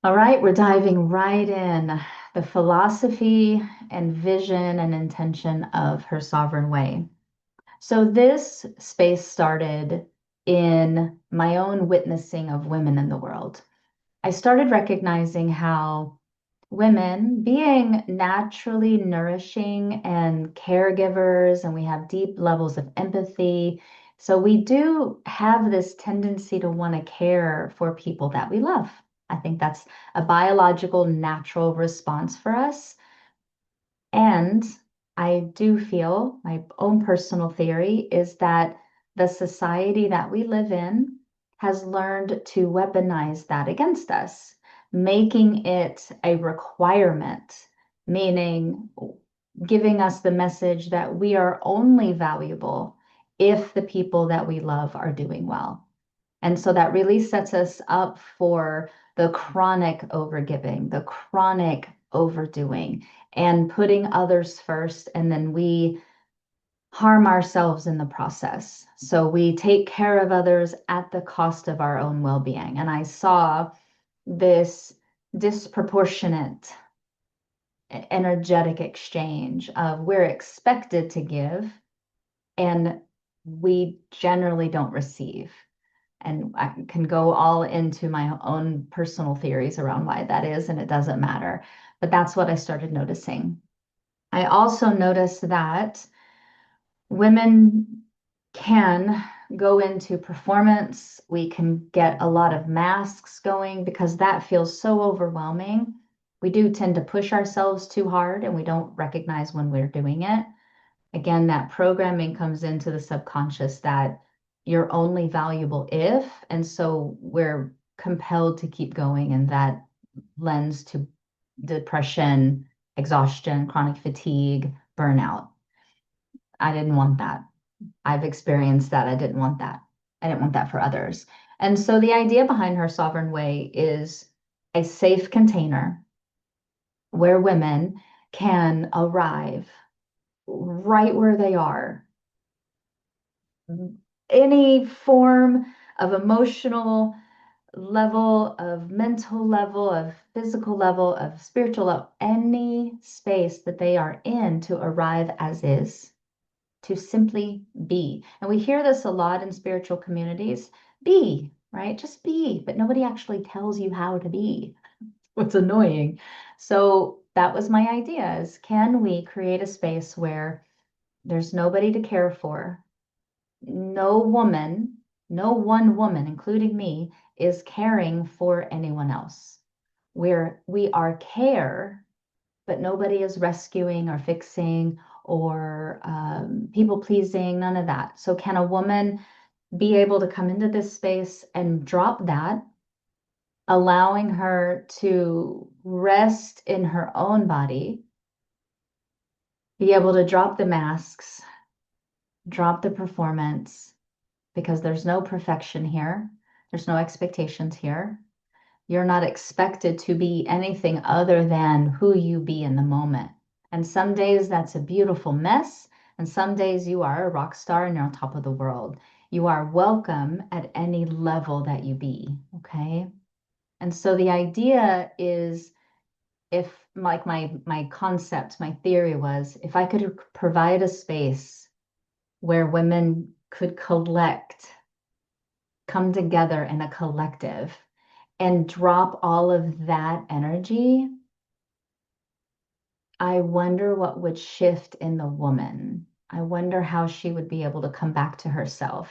All right, we're diving right in. The philosophy and vision and intention of her sovereign way. So, this space started in my own witnessing of women in the world. I started recognizing how women, being naturally nourishing and caregivers, and we have deep levels of empathy. So, we do have this tendency to want to care for people that we love. I think that's a biological, natural response for us. And I do feel my own personal theory is that the society that we live in has learned to weaponize that against us, making it a requirement, meaning giving us the message that we are only valuable if the people that we love are doing well. And so that really sets us up for the chronic overgiving, the chronic overdoing, and putting others first. And then we harm ourselves in the process. So we take care of others at the cost of our own well being. And I saw this disproportionate energetic exchange of we're expected to give and we generally don't receive. And I can go all into my own personal theories around why that is, and it doesn't matter. But that's what I started noticing. I also noticed that women can go into performance. We can get a lot of masks going because that feels so overwhelming. We do tend to push ourselves too hard and we don't recognize when we're doing it. Again, that programming comes into the subconscious that you're only valuable if, and so we're compelled to keep going, and that lends to depression, exhaustion, chronic fatigue, burnout. I didn't want that. I've experienced that. I didn't want that. I didn't want that for others. And so the idea behind her sovereign way is a safe container where women can arrive right where they are, any form of emotional level, of mental level, of physical level, of spiritual level, any space that they are in to arrive as is, to simply be. And we hear this a lot in spiritual communities: be, right? Just be, but nobody actually tells you how to be. What's annoying. So that was my idea is can we create a space where there's nobody to care for? No woman, no one woman, including me, is caring for anyone else. We are care, but nobody is rescuing or fixing or people pleasing, none of that. So can a woman be able to come into this space and drop that, allowing her to rest in her own body, be able to drop the masks, drop the performance, because there's no perfection here. There's no expectations here. You're not expected to be anything other than who you be in the moment. And some days that's a beautiful mess. And some days you are a rock star and you're on top of the world. You are welcome at any level that you be. Okay. And so the idea is if like my concept, my theory was if I could provide a space where women could come together in a collective and drop all of that energy, I wonder what would shift in the woman. I wonder how she would be able to come back to herself.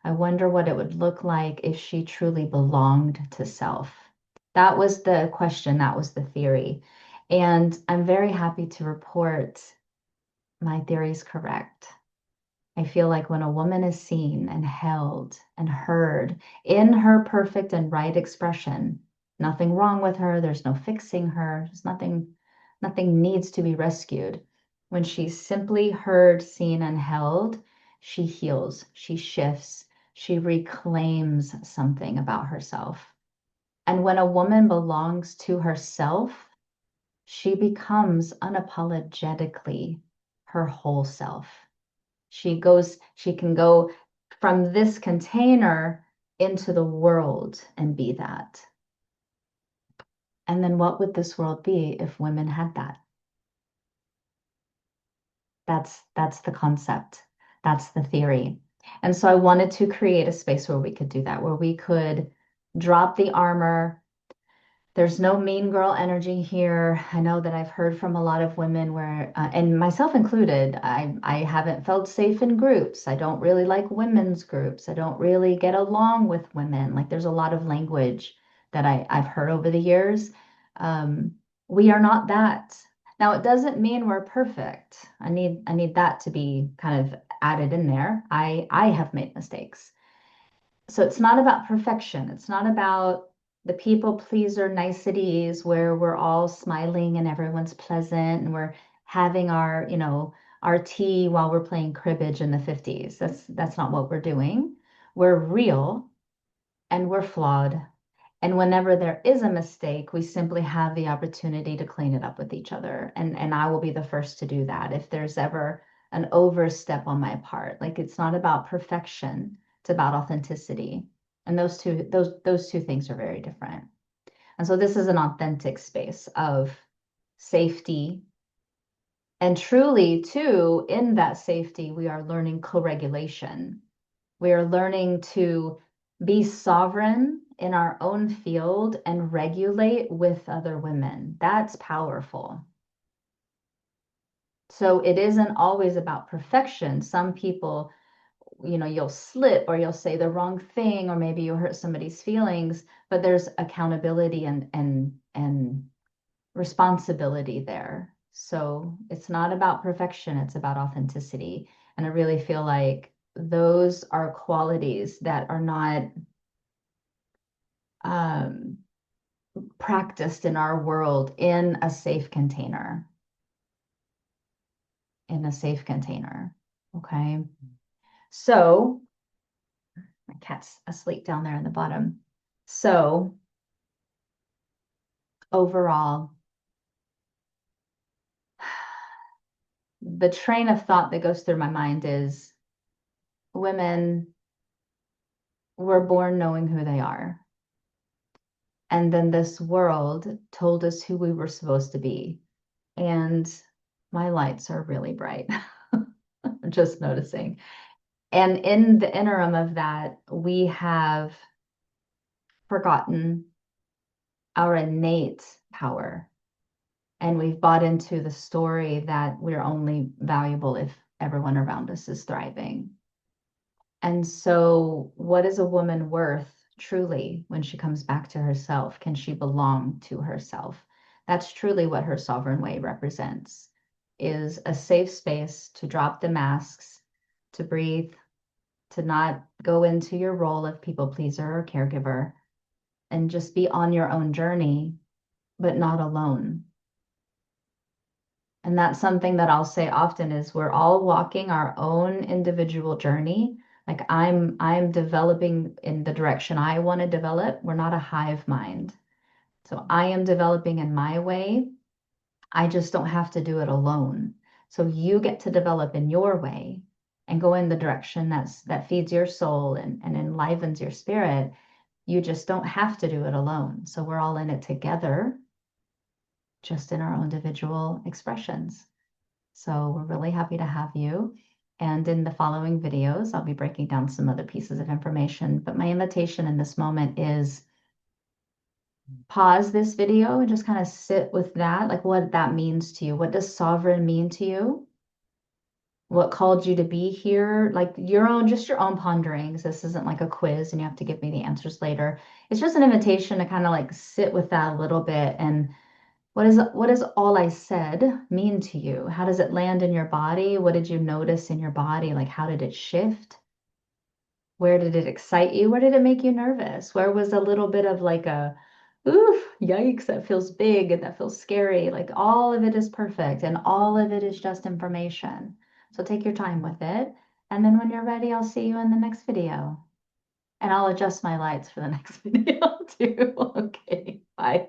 I wonder what it would look like if she truly belonged to self. That was the question, that was the theory. And I'm very happy to report my theory is correct. I feel like when a woman is seen and held and heard in her perfect and right expression, nothing wrong with her, there's no fixing her, there's nothing needs to be rescued. When she's simply heard, seen, and held, she heals, she shifts, she reclaims something about herself. And when a woman belongs to herself, she becomes unapologetically her whole self. She can go from this container into the world and be that. And then what would this world be if women had that? That's the concept. That's the theory. And so I wanted to create a space where we could do that, where we could drop the armor. There's no mean girl energy here. I know that I've heard from a lot of women where, and myself included, I haven't felt safe in groups. I don't really like women's groups. I don't really get along with women. Like there's a lot of language that I've heard over the years. Um, we are not that. Now, it doesn't mean we're perfect. I need that to be kind of added in there. I have made mistakes. So it's not about perfection. It's not about the people pleaser niceties where we're all smiling and everyone's pleasant and we're having our tea while we're playing cribbage in the 50s. That's not what we're doing. We're real and we're flawed. And whenever there is a mistake, we simply have the opportunity to clean it up with each other. And I will be the first to do that if there's ever an overstep on my part. Like it's not about perfection, it's about authenticity. And those two things are very different. And so this is an authentic space of safety. And truly, too, in that safety, we are learning co-regulation. We are learning to be sovereign in our own field and regulate with other women. That's powerful. So it isn't always about perfection. Some people, you'll slip or you'll say the wrong thing, or maybe you hurt somebody's feelings, but there's accountability and responsibility there. So it's not about perfection, it's about authenticity. And I really feel like those are qualities that are not um, practiced in our world in a safe container. In a safe container. Okay. So my cat's asleep down there in the bottom. So overall, the train of thought that goes through my mind is women were born knowing who they are. And then this world told us who we were supposed to be. And my lights are really bright. I'm just noticing. And in the interim of that, we have forgotten our innate power. And we've bought into the story that we're only valuable if everyone around us is thriving. And so, what is a woman worth truly when she comes back to herself? Can she belong to herself? That's truly what her sovereign way represents, is a safe space to drop the masks, to breathe, to not go into your role of people pleaser or caregiver, and just be on your own journey, but not alone. And that's something that I'll say often is we're all walking our own individual journey. Like I'm developing in the direction I want to develop. We're not a hive mind. So I am developing in my way. I just don't have to do it alone. So you get to develop in your way and go in the direction that feeds your soul and enlivens your spirit. You just don't have to do it alone. So we're all in it together, just in our own individual expressions. So we're really happy to have you. And in the following videos, I'll be breaking down some other pieces of information. But my invitation in this moment is pause this video and just kind of sit with that, like what that means to you. What does sovereign mean to you? What called you to be here? Like just your own ponderings. This isn't like a quiz and you have to give me the answers later. It's just an invitation to kind of like sit with that a little bit and what does all I said mean to you? How does it land in your body? What did you notice in your body? Like, how did it shift? Where did it excite you? Where did it make you nervous? Where was a little bit of like oof, yikes, that feels big and that feels scary? Like, all of it is perfect and all of it is just information. So take your time with it. And then when you're ready, I'll see you in the next video. And I'll adjust my lights for the next video too. Okay, bye.